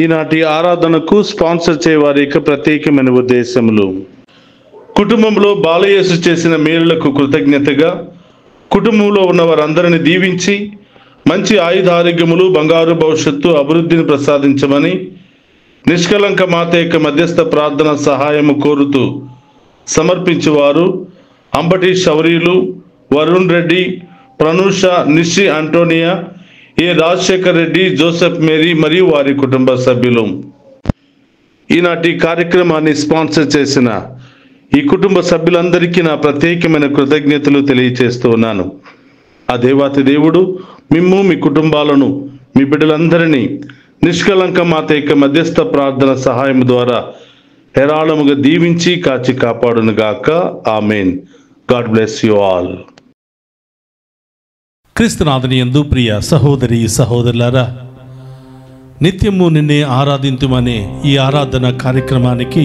ఈనాటి ఆరాధనకు స్పాన్సర్ చేయవారి యొక్క ప్రత్యేకమైన ఉద్దేశములు: కుటుంబంలో బాలయేసు చేసిన మేలులకు కృతజ్ఞతగా కుటుంబంలో ఉన్న వారందరిని దీవించి మంచి ఆయుధారోగ్యములు, బంగారు భవిష్యత్తు, అభివృద్ధిని ప్రసాదించమని నిష్కలంక మాత యొక్క మధ్యస్థ ప్రార్థన సహాయము కోరుతూ సమర్పించేవారు అంబటి శౌర్యులు, వరుణ్ రెడ్డి, ప్రనూష, నిషి అంటోనియా, ఏ రాజశేఖర్ రెడ్డి, జోసెఫ్ మేరీ మరియు వారి కుటుంబ సభ్యులు. ఈనాటి కార్యక్రమాన్ని స్పాన్సర్ చేసిన ఈ కుటుంబ సభ్యులందరికీ నా ప్రత్యేకమైన కృతజ్ఞతలు తెలియజేస్తూ ఉన్నాను. ఆ దేవాతి దేవుడు మిమ్ము, మీ కుటుంబాలను, మీ బిడ్డలందరినీ నిష్కలంక మాత యొక్క మధ్యస్థ ప్రార్థన సహాయం ద్వారా హేరాళముగా దీవించి కాచి కాపాడునుగాక. Amen. God bless you all. క్రీస్తునాథుని యందు ప్రియ సహోదరి సహోదరులారా, నిత్యము నిన్నే ఆరాధింతుమనే ఈ ఆరాధన కార్యక్రమానికి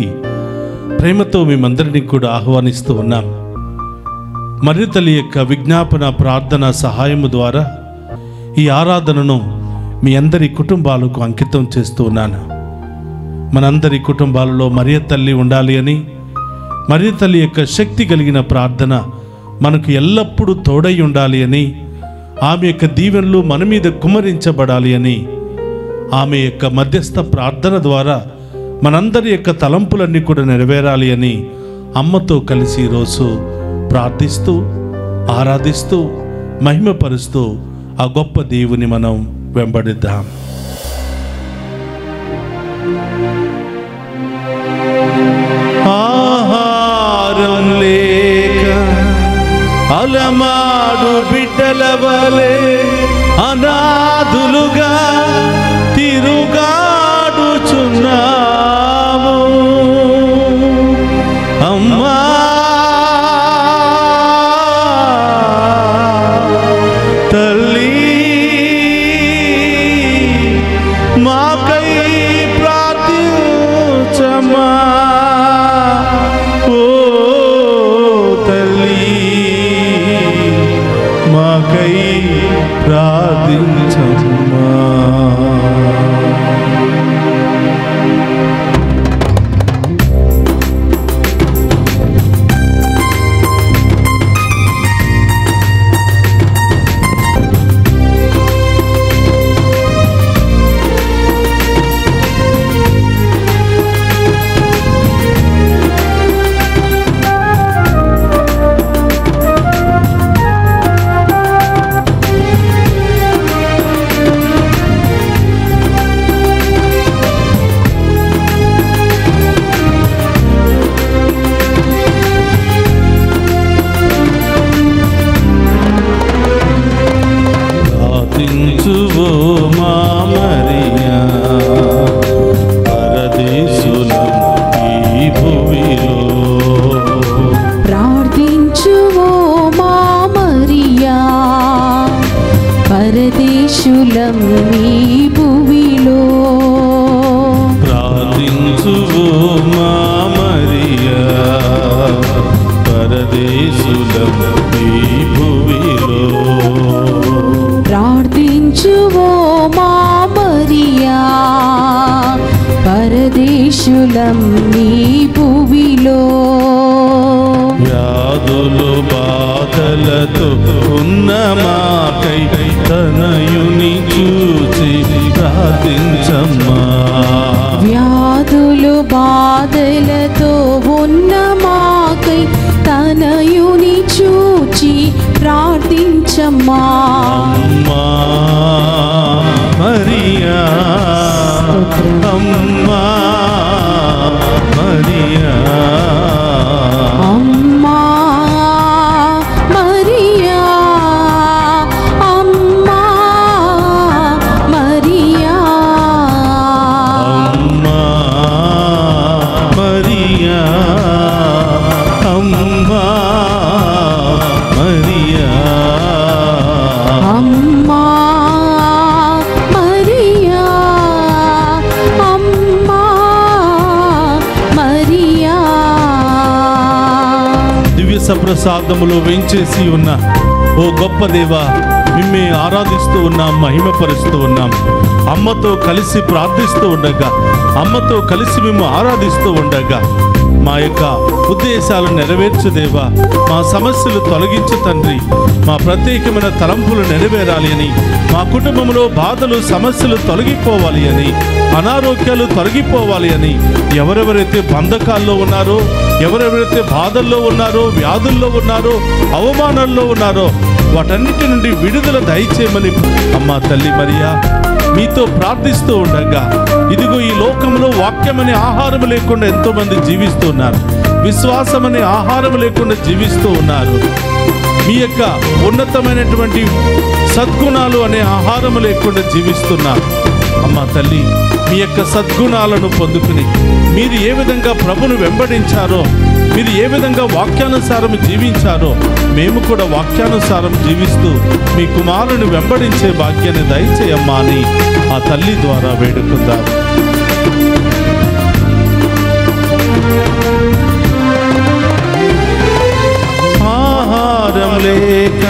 ప్రేమతో మేమందరినీ కూడా ఆహ్వానిస్తూ ఉన్నాం. మరియ తల్లి యొక్క విజ్ఞాపన ప్రార్థన సహాయము ద్వారా ఈ ఆరాధనను మీ అందరి కుటుంబాలకు అంకితం చేస్తూ ఉన్నాను. మనందరి కుటుంబాలలో మరియ తల్లి ఉండాలి అని, మరియ తల్లి యొక్క శక్తి కలిగిన ప్రార్థన మనకు ఎల్లప్పుడూ తోడై ఉండాలి అని, ఆమె యొక్క దీవెనలు మన మీద కుమ్మరించబడాలి అని, ఆమె యొక్క మధ్యస్థ ప్రార్థన ద్వారా మనందరి యొక్క తలంపులన్నీ కూడా నెరవేరాలి అని అమ్మతో కలిసి ఈరోజు ప్రార్థిస్తూ, ఆరాధిస్తూ, మహిమపరుస్తూ ఆ గొప్ప దేవుని మనం వెంబడిద్దాం. ఆహారం లేక అలమాడు బిడ్డల వలె అనాథులుగా తిరుగాడుచున్నాము. అమ్మా తల్లి, మాకై ప్రార్థించమ్మా. ఓ తల్లి, మాకై ప్రార్థించమ్మా. వ్యాధులు బాధలతో ఉన్న మాకై తనయుని చూచి ప్రార్థించమ్మా. వ్యాధులు బాధలతో ఉన్న మాకై తనయుని చూచి ప్రార్థించమ్మా. అమ్మా మరియా, అమ్మా మరియా, అమ్మా మరియా, అమ్మా మరియా, అమ్మా మరియా, అమ్మా మరియా, అమ్మా మరియా, అమ్మా మరియా. దివ్య సప్రసాదములో వేంచేసి ఉన్న ఓ గొప్ప దేవా, మిమ్మే ఆరాధిస్తూ ఉన్నాం, మహిమపరుస్తూ ఉన్నాం. అమ్మతో కలిసి ప్రార్థిస్తూ ఉండగా, అమ్మతో కలిసి మేము ఆరాధిస్తూ ఉండగా మా యొక్క ఉద్దేశాలు నెరవేర్చు దేవా, మా సమస్యలు తొలగించు తండ్రి. మా ప్రత్యేకమైన తలంపులు నెరవేరాలి అని, మా కుటుంబంలో బాధలు సమస్యలు తొలగిపోవాలి అని, అనారోగ్యాలు తొలగిపోవాలి అని, ఎవరెవరైతే బంధకాల్లో ఉన్నారో, ఎవరెవరైతే బాధల్లో ఉన్నారో, వ్యాధుల్లో ఉన్నారో, అవమానాల్లో ఉన్నారో వాటన్నిటి నుండి విడుదల దయచేయమని అమ్మా తల్లి మరియా మీతో ప్రార్థిస్తూ ఉండగా, ఇదిగో ఈ లోకంలో వాక్యమనే ఆహారం లేకుండా ఎంతో మంది జీవిస్తున్నారు, విశ్వాసం అనే ఆహారం లేకుండా జీవిస్తూ ఉన్నారు. మీ యొక్క ఉన్నతమైనటువంటి సద్గుణాలు అనే ఆహారం లేకుండా జీవిస్తున్నారు. అమ్మా తల్లి, మీ యొక్క సద్గుణాలను పొందుకుని మీరు ఏ విధంగా ప్రభును వెంబడించారో, మీరు ఏ విధంగా వాక్యానుసారం జీవించారో మేము కూడా వాక్యానుసారం జీవిస్తూ మీ కుమారుని వెంబడించే భాగ్యాన్ని దయచేయమ్మా అని ఆ తల్లి ద్వారా వేడుకుందాం. ఆహారం లేక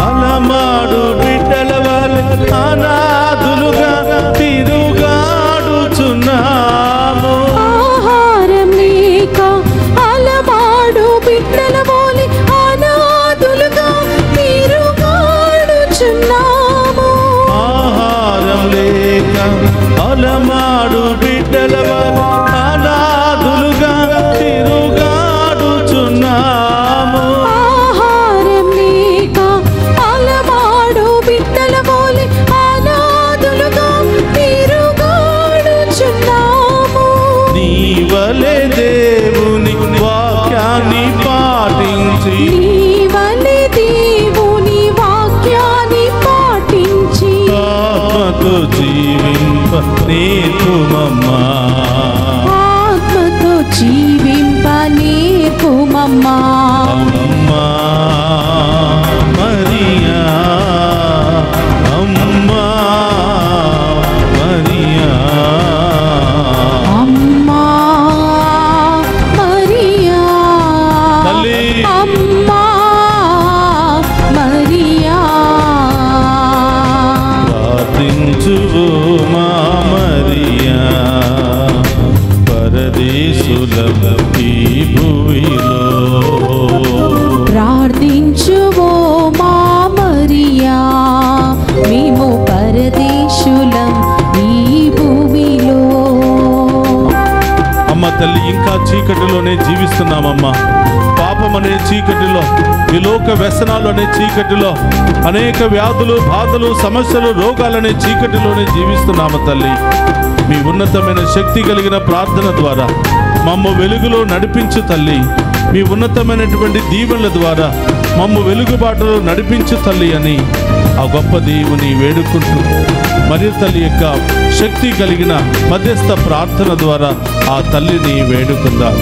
అలమాడు బిడ్డల వలె అనాథులుగా తిరుగాడుచున్నాము. ఆహారం లేక అలమాడు బిడ్డల వలె అనాథులుగా తిరుగాడుచున్నాము. ఆహారం లేక అలమాడు బిడ్డల వలె అనాథులుగా తిరుగాడుచున్నాము. ఆహారం లేక అలమాడు బిడ్డల వలె అనాథులుగా తిరుగాడుచున్నాము. నీ వలె దేవుని వాక్యాన్ని పాటించి, నీ వలె దేవుని వాక్యాన్ని పాటించి ఆత్మతో జీవింప నేర్పుమమ్మా. ఆత్మతో జీవింప నేర్పుమమ్మా. అమ్మా మరియా, అమ్మా మరియా, అమ్మా మరియా, తల్లి. అమ్మా మరియా. ప్రార్థించు మా మరియా, పరదేశులం ఈ భూమిలో. ప్రార్థించువో మా మరియా, మేము పరదేశులం ఈ భూమిలో. అమ్మ తల్లి, ఇంకా చీకటిలోనే జీవిస్తున్నామమ్మా. పాపం అనే చీకటిలో, ఈ లోక వ్యసనాలు అనే చీకటిలో, అనేక వ్యాధులు, బాధలు, సమస్యలు, రోగాలనే చీకటిలోనే జీవిస్తున్నాము తల్లి. మీ ఉన్నతమైన శక్తి కలిగిన ప్రార్థన ద్వారా మమ్మ వెలుగులో నడిపించు తల్లి. మీ ఉన్నతమైనటువంటి దీవెనల ద్వారా మమ్మ వెలుగుబాటులో నడిపించు తల్లి అని ఆ గొప్ప దేవుని వేడుకుంటూ, మరి తల్లి యొక్క శక్తి కలిగిన మధ్యస్థ ప్రార్థన ద్వారా ఆ తల్లిని వేడుకుందాం.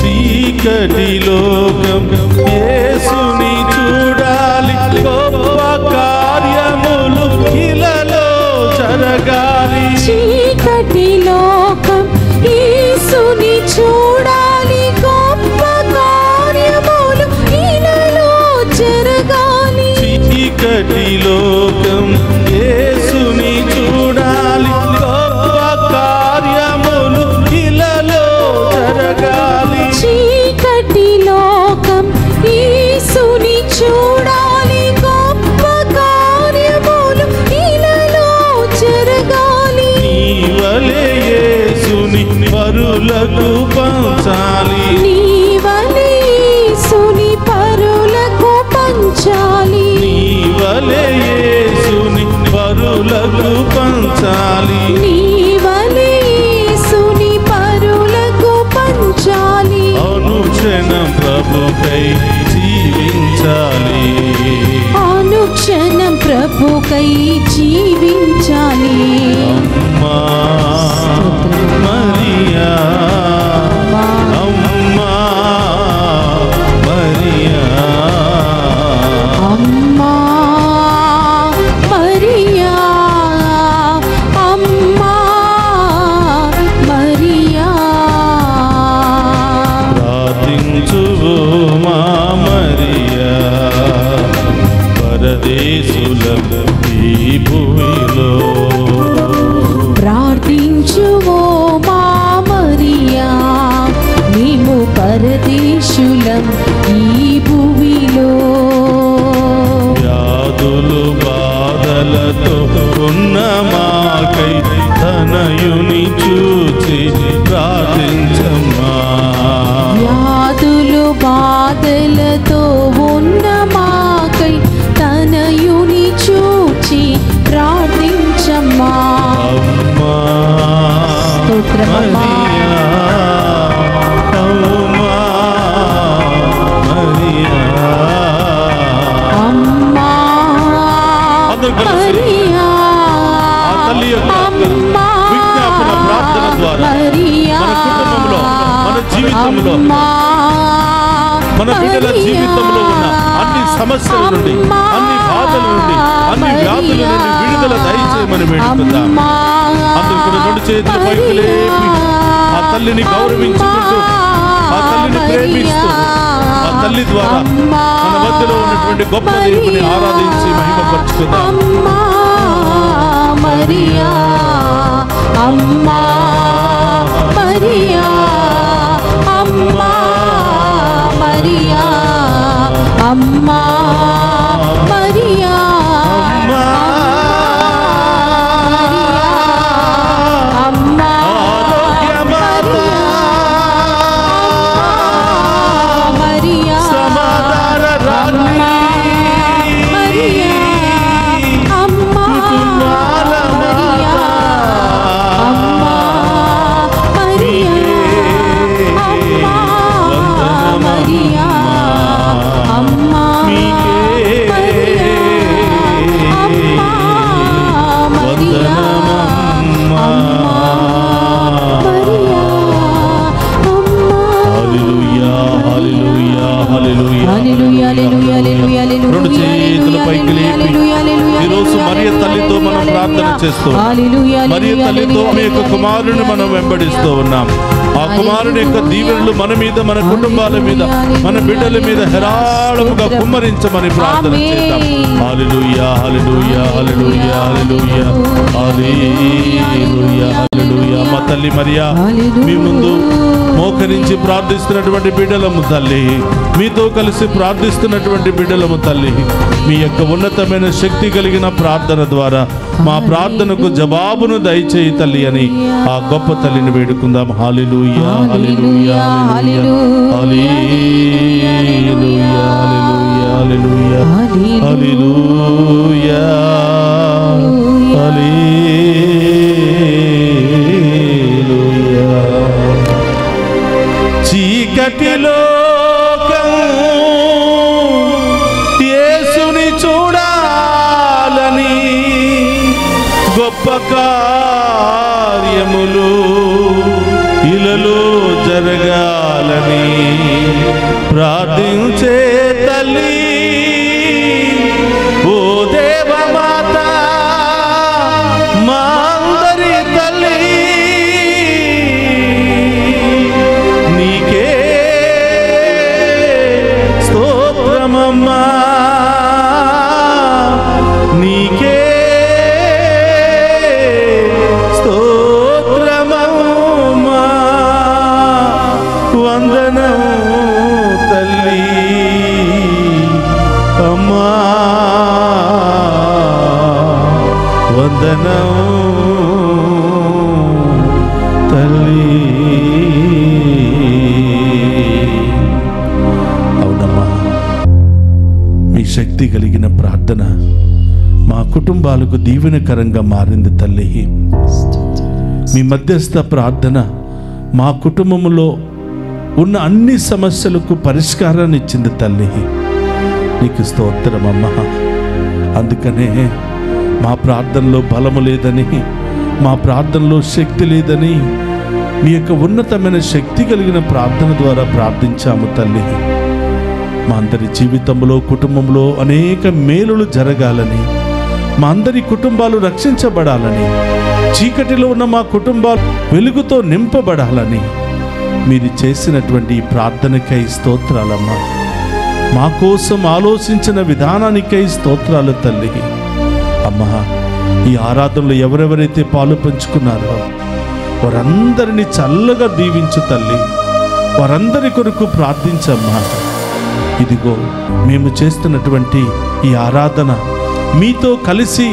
చీకటి లోకం యేసుని చూడాలి, గొప్ప కార్యములు ఇలలో జరగాలి. చీకటి లోకం యేసుని చూడాలి, గొప్ప కార్యములు ఇలలో జరగాలి. చీకటి లోకం యేసుని చూడాలి, గొప్ప కార్యములు ఇలలో జరగాలి. చీకటి లోకం యేసుని చూడాలి, గొప్ప కార్యములు ఇలలో జరగాలి. నీ వలె యేసుని పరులకు పంచాలి, నీ వలె యేసుని పరులకు పంచాలి. నీ వలె యేసుని పరులకు పంచాలి. నీ వలె యేసుని పరులకు పంచాలి. అనుక్షణం ప్రభుకై జీవించాలి, అనుక్షణం ప్రభుకై జీవించాలి. అమ్మా మరియా, అమ్మా మరియా, అమ్మా మరియా, అమ్మా మరియా. తనయుని చూచి ప్రార్థించమ్మా. వ్యాధులు బాధలతో ఉన్న మాకై తనయుని చూచి ప్రార్థించమ్మా. అమ్మా స్తోత్రమమ్మా. మరియా, అమ్మా మరియా. అమ్మా అందరూ కలిసి మరియా, ఆ తల్లి యొక్క అమ్మా విజ్ఞాపన ప్రార్థన ద్వారా మరియా, మన కుటుంబంలో, మన జీవితంలో, అమ్మా మన బిడ్డల జీవితంలో ఉన్న అన్ని సమస్యల నుండి, అన్ని బాధల నుండి, అన్ని వ్యాధుల నుండి విడుదల దయచేయమని వేడుకుందాం. అందరూ కూడా రెండు చేతుల పైకి లేపి ఆ తల్లిని గౌరవించుకుంటూ, ఆ తల్లిని ప్రేమిస్తూ, ఆ తల్లి ద్వారా మన మధ్యలో ఉన్నటువంటి గొప్ప దేవుని ఆరాధించి మహిమపరుచుకుందాం. అమ్మా మరియా, అమ్మా మరియా, అమ్మా మరియా, అమ్మా మరియా, అమ్మా మరియా, సమాధాన రాణి, మరియా, అమ్మా కుటుంబాల మరియా, అమ్మా మరియా, అమ్మా మరియా, అమ్మా మరియా, అమ్మా మరియా, అమ్మా మరియా, అమ్మా. హల్లెలూయా, హల్లెలూయా, హల్లెలూయా. హల్లెలూయా, హల్లెలూయా, హల్లెలూయా, హల్లెలూయా, రెండు చేతుల పైకి లేపి హల్లెలూయా, హల్లెలూయా, ఈరోజు మరియ తల్లితో మనం ప్రార్థన చేస్తూ ఉన్నాం. హల్లెలూయా, మరియ తల్లితో మీ యొక్క కుమారుని మనం వెంబడిస్తూ ఉన్నాం. ఆ కుమారుని యొక్క దీవెనలు మన మీద, మన కుటుంబాల మీద, మన బిడ్డల మీద హెరాళముగా కుమ్మరించమని ప్రార్థన చేద్దాం. హల్లెలూయా, హల్లెలూయా, హల్లెలూయా, హల్లెలూయా, హల్లెలూయా, హల్లెలూయా. మా తల్లి మరియా, మీ ముందు మోకరించి ప్రార్థిస్తున్నటువంటి బిడ్డలము తల్లి, మీతో కలిసి ప్రార్థిస్తున్నటువంటి బిడ్డలము తల్లి, మీ యొక్క ఉన్నతమైన శక్తి కలిగిన ప్రార్థన ద్వారా మా ప్రార్థనకు జవాబును దయచేయి తల్లి అని ఆ గొప్ప తల్లిని వేడుకుందాం. హల్లెలూయా, హల్లెలూయా, హల్లెలూయా, హల్లెలూయా, హల్లెలూయా, హల్లెలూయా, హల్లెలూయా. చీకటిలో యేసుని చూడాలని, గొప్ప కార్యములు ఇలలో జరగాలని ప్రార్థించే తల్లి, ఓ దేవమాత, మా అందరి తల్లి, నీకే స్తోత్రమమ్మా, నీకే స్తోత్రమమ్మా, వందనం తల్లి, అమ్మా వందనం తల్లి. అవునమ్మా, మీ శక్తి కలిగిన ప్రార్థన మా కుటుంబాలకు దీవెనకరంగా మారింది తల్లి. మీ మధ్యస్థ ప్రార్థన మా కుటుంబంలో ఉన్న అన్ని సమస్యలకు పరిష్కారాన్ని ఇచ్చింది తల్లి. నీకు స్తోత్రమమ్మా. అందుకనే మా ప్రార్థనలో బలము లేదని, మా ప్రార్థనలో శక్తి లేదని, మీ యొక్క ఉన్నతమైన శక్తి కలిగిన ప్రార్థన ద్వారా ప్రార్థించాము తల్లి. మా అందరి జీవితంలో, కుటుంబంలో అనేక మేలులు జరగాలని, మా అందరి కుటుంబాలు రక్షించబడాలని, చీకటిలో ఉన్న మా కుటుంబాలు వెలుగుతో నింపబడాలని మీరు చేసినటువంటి ఈ ప్రార్థనకై స్తోత్రాలమ్మా. మా కోసం ఆలోచించిన విధానానికై స్తోత్రాలు తల్లి. అమ్మా, ఈ ఆరాధనలో ఎవరెవరైతే పాలు పంచుకున్నారో వారందరినీ చల్లగా దీవించు తల్లి. వారందరి కొరకు ప్రార్థించమ్మా. ఇదిగో మేము చేస్తున్నటువంటి ఈ ఆరాధన మీతో కలిసి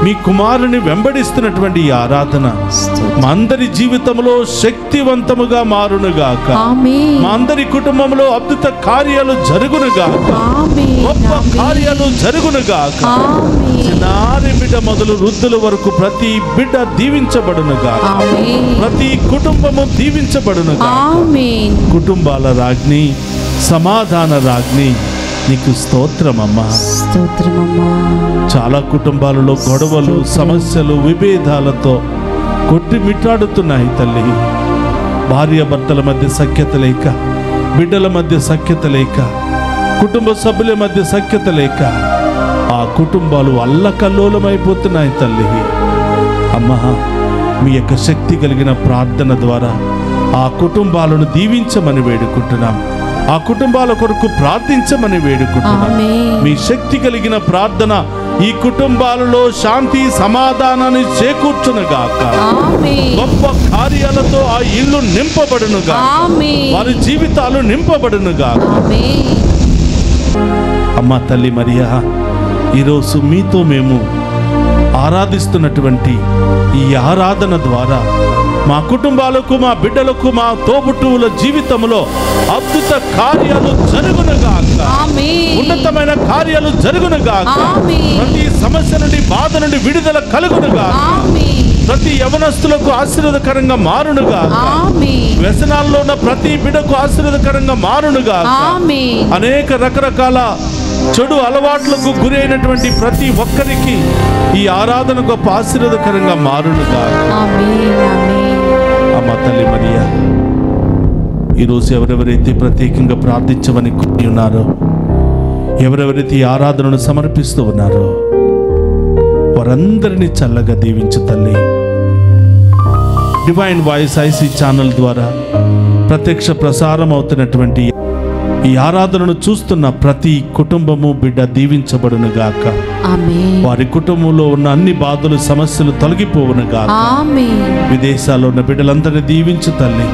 మీ కుమారుని వెంబడిస్తున్నటువంటి ఈ ఆరాధన మా అందరి జీవితంలో శక్తివంతముగా మారునుగాక. ఆమేన్. మా అందరి కుటుంబంలో అద్భుత కార్యాలు జరుగునుగాక. ఆమేన్. గొప్ప కార్యాలు జరుగునుగాక. ఆమేన్. చిన్నారి బిడ్డ మొదలు వృద్ధుల వరకు ప్రతి బిడ్డ దీవించబడునుగాక. ఆమేన్. ప్రతి కుటుంబము దీవించబడునుగాక. ఆమేన్. కుటుంబాల రాజ్ఞి, సమాధాన రాజ్ఞి, నీకు స్తోత్రమమ్మా. స్తోత్రమమ్మా. చాలా కుటుంబాలలో గొడవలు, సమస్యలు, విభేదాలతో కొట్టిమిట్టాడుతున్నాయి తల్లి. భార్యాభర్తల మధ్య సఖ్యత లేక, బిడ్డల మధ్య సఖ్యత లేక, కుటుంబ సభ్యుల మధ్య సఖ్యత లేక ఆ కుటుంబాలు అల్లకల్లోలమైపోతున్నాయి తల్లి. అమ్మా, మీ యొక్క శక్తి కలిగిన ప్రార్థన ద్వారా ఆ కుటుంబాలను దీవించమని వేడుకుంటున్నాం. ఆ కుటుంబాల కొరకు ప్రార్థించమని వేడుకుంటున్నాం. ఆమేన్. మీ శక్తి కలిగిన ప్రార్థన ఈ కుటుంబాలలో శాంతి సమాధానాన్ని చేకూర్చునుగాక. ఆమేన్. గొప్ప కార్యాలతో ఆ ఇల్లు నింపబడునుగా. ఆమేన్. వారి జీవితాలు నింపబడునుగా. ఆమేన్. అమ్మ తల్లి మరియా, ఈరోజు మీతో మేము ఆరాధిస్తున్నటువంటి ఈ ఆరాధన ద్వారా మా కుటుంబాలకు, మా బిడ్డలకు, మా తోబుట్టువుల జీవితంలో అద్భుత కార్యాలు జరుగునుగాక. ఆమేన్. ఉన్నతమైన కార్యాలు జరుగునుగాక. ఆమేన్. ప్రతి సమస్య నుండి, బాధ నుండి విడుదల కలుగునుగాక. ఆమేన్. ప్రతి యవనస్తులకు ఆశీర్వాదకరంగా మారునుగాక. ఆమేన్. వ్యసనాల్లో ఉన్న ప్రతి బిడ్డకు ఆశీర్వాదకరంగా మారునుగాక. ఆమేన్. అనేక రకరకాల చెడు అలవాట్లకు గురి అయినటువంటి ప్రతి ఒక్కరికి ఈ ఆరాధన గొప్ప ఆశీర్వాదకరంగా మారునుగాక. ఆమేన్. ఆమేన్. అమ్మ తల్లి మరియా, ఈరోజు ఎవరెవరైతే ప్రత్యేకంగా ప్రార్థించమని కోరి ఉన్నారో, ఎవరెవరైతే ఈ ఆరాధనను సమర్పిస్తూ ఉన్నారో వారందరినీ చల్లగా దీవించు తల్లి. డివైన్ వాయిస్ ఐసీ ఛానల్ ద్వారా ప్రత్యక్ష ప్రసారం అవుతున్నటువంటి ఈ ఆరాధనను చూస్తున్న ప్రతి కుటుంబము, బిడ్డ దీవించబడునుగాక. ఆమేన్. వారి కుటుంబంలో ఉన్న అన్ని బాధలు, సమస్యలు తొలగిపోవునుగాక. ఆమేన్. విదేశాల్లో ఉన్న బిడ్డలందరినీ దీవించు తల్లి.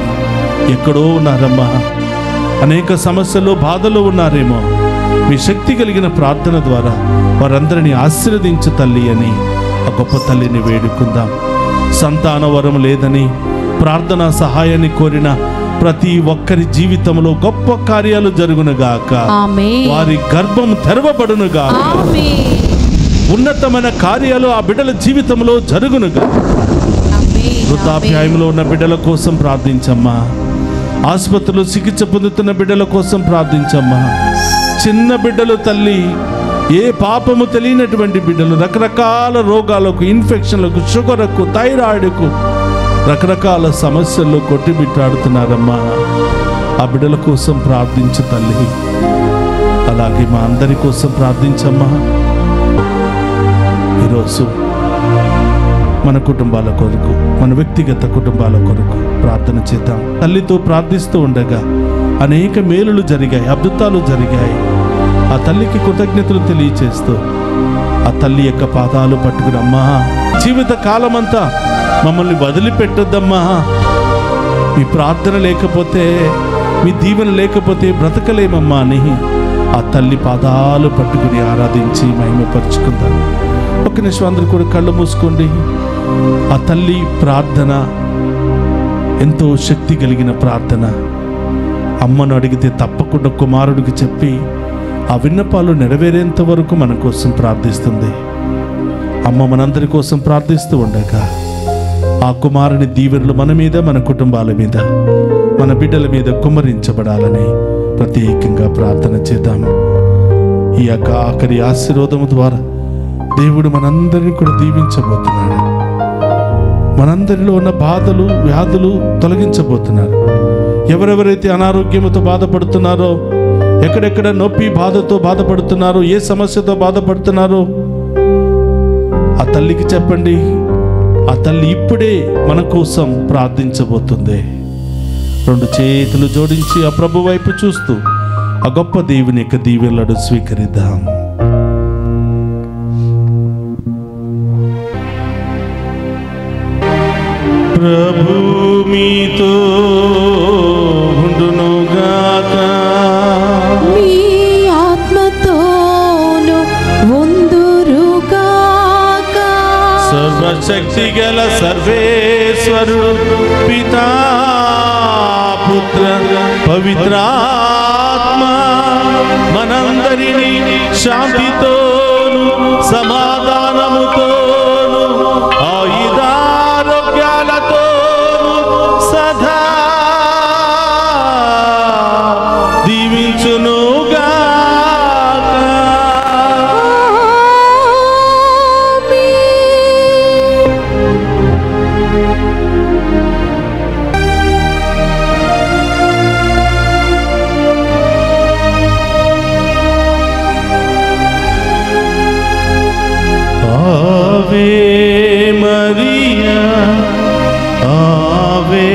ఎక్కడో ఉన్నారమ్మా, అనేక సమస్యలు, బాధలు ఉన్నారేమో. మీ శక్తి కలిగిన ప్రార్థన ద్వారా వారందరినీ ఆశీర్వదించు తల్లి అని ఆ గొప్ప తల్లిని వేడుకుందాం. సంతాన వరం లేదని ప్రార్థనా సహాయాన్ని కోరిన ప్రతి ఒక్కరి జీవితంలో గొప్ప కార్యాలు జరుగునుగాక. ఆమేన్. వారి గర్భం తెరవబడునుగాక. ఆమేన్. ఉన్నతమైన కార్యాలు ఆ బిడ్డల జీవితంలో జరుగునుగాక. ఆమేన్. వృద్ధాప్యాయంలో ఉన్న బిడ్డల కోసం ప్రార్థించమ్మా. ఆసుపత్రిలో చికిత్స పొందుతున్న బిడ్డల కోసం ప్రార్థించమ్మా. చిన్న బిడ్డలు తల్లి, ఏ పాపము తెలియనటువంటి బిడ్డలు రకరకాల రోగాలకు, ఇన్ఫెక్షన్లకు, షుగర్కు, థైరాయిడ్కు, రకరకాల సమస్యల్లో కొట్టిమిట్టాడుతున్నారమ్మా. ఆ బిడ్డల కోసం ప్రార్థించు తల్లి. అలాగే మా అందరి కోసం ప్రార్థించమ్మా. ఈరోజు మన కుటుంబాల కొరకు, మన వ్యక్తిగత కుటుంబాల కొరకు ప్రార్థన చేద్దాం. తల్లితో ప్రార్థిస్తూ ఉండగా అనేక మేలులు జరిగాయి, అద్భుతాలు జరిగాయి. ఆ తల్లికి కృతజ్ఞతలు తెలియచేస్తూ ఆ తల్లి యొక్క పాదాలు పట్టుకుని, అమ్మా జీవిత కాలమంతా మమ్మల్ని వదిలిపెట్టొద్దమ్మా, మీ ప్రార్థన లేకపోతే, మీ దీవెన లేకపోతే బ్రతకలేమమ్మా అని ఆ తల్లి పాదాలు పట్టుకుని ఆరాధించి మహిమపరుచుకుందాం. ఒక నిమిషం అందరూ కూడా కళ్ళు మూసుకోండి. ఆ తల్లి ప్రార్థన ఎంతో శక్తి కలిగిన ప్రార్థన. అమ్మను అడిగితే తప్పకుండా కుమారుడికి చెప్పి ఆ విన్నపాలు నెరవేరేంత వరకు మన కోసం ప్రార్థిస్తుంది. అమ్మ మనందరి కోసం ప్రార్థిస్తూ ఉండగా ఆ కుమారుని దీవెనలు మన మీద, మన కుటుంబాల మీద, మన బిడ్డల మీద కుమ్మరించబడాలని ప్రత్యేకంగా ప్రార్థన చేద్దాము. ఈ యొక్క ఆఖరి ఆశీర్వాదము ద్వారా దేవుడు మనందరినీ కూడా దీవించబోతున్నాడు. మనందరిలో ఉన్న బాధలు, వ్యాధులు తొలగించబోతున్నారు. ఎవరెవరైతే అనారోగ్యంతో బాధపడుతున్నారో, ఎక్కడెక్కడ నొప్పి బాధతో బాధపడుతున్నారో, ఏ సమస్యతో బాధపడుతున్నారో ఆ తల్లికి చెప్పండి. ఆ తల్లి ఇప్పుడే మన కోసం ప్రార్థించబోతుంది. రెండు చేతులు జోడించి ఆ ప్రభు వైపు చూస్తూ ఆ గొప్ప దేవుని యొక్క దీవెనలను స్వీకరిద్దాం. ప్రభు మీతో ఉండునుగాక. మీ ఆత్మతోను ఉందురుగాక. సర్వశక్తి గల సర్వేశ్వరుడు పితా పుత్ర పవిత్రాత్మ మనందరినీ శాంతితోను సమాధానముతోను ఆయుధారోగ్యాలతోను సదా దీవించునుగాక. Ave Maria, Ave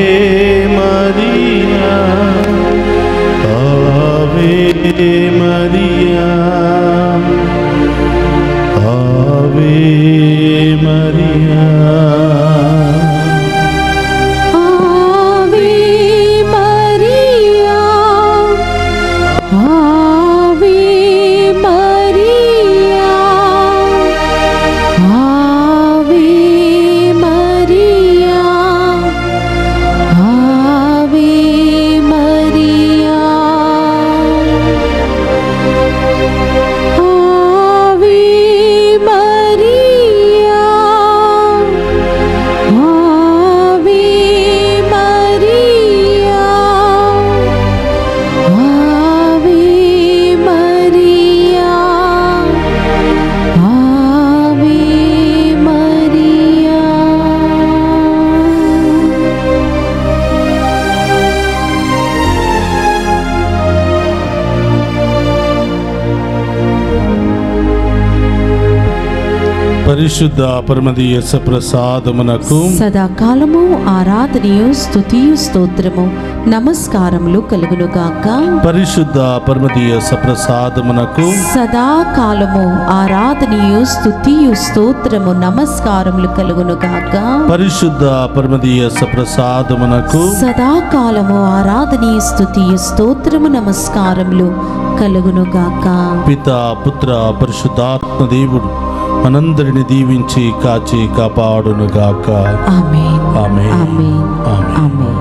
Maria, Ave Maria, Ave Maria. పరిశుద్ధ పరమదీయ ప్రసాదమునకు సదాకాలము ఆరాధనయు స్తుతియు స్తోత్రము నమస్కారములు కలుగునుగాక. పరిశుద్ధ పరమదీయ ప్రసాదమునకు సదాకాలము ఆరాధనయు స్తుతియు స్తోత్రము నమస్కారములు కలుగునుగాక. పరిశుద్ధ పరమదీయ ప్రసాదమునకు సదాకాలము ఆరాధనీయ స్తుతియు స్తోత్రము నమస్కారములు కలుగునుగాక. పితా పుత్ర పరిశుద్ధాత్మ దేవుడు మనందరిని దీవించి కాచి కాపాడునుగాక. ఆమేన్ ఆమేన్. ఆమేన్ ఆమేన్. ఆమేన్.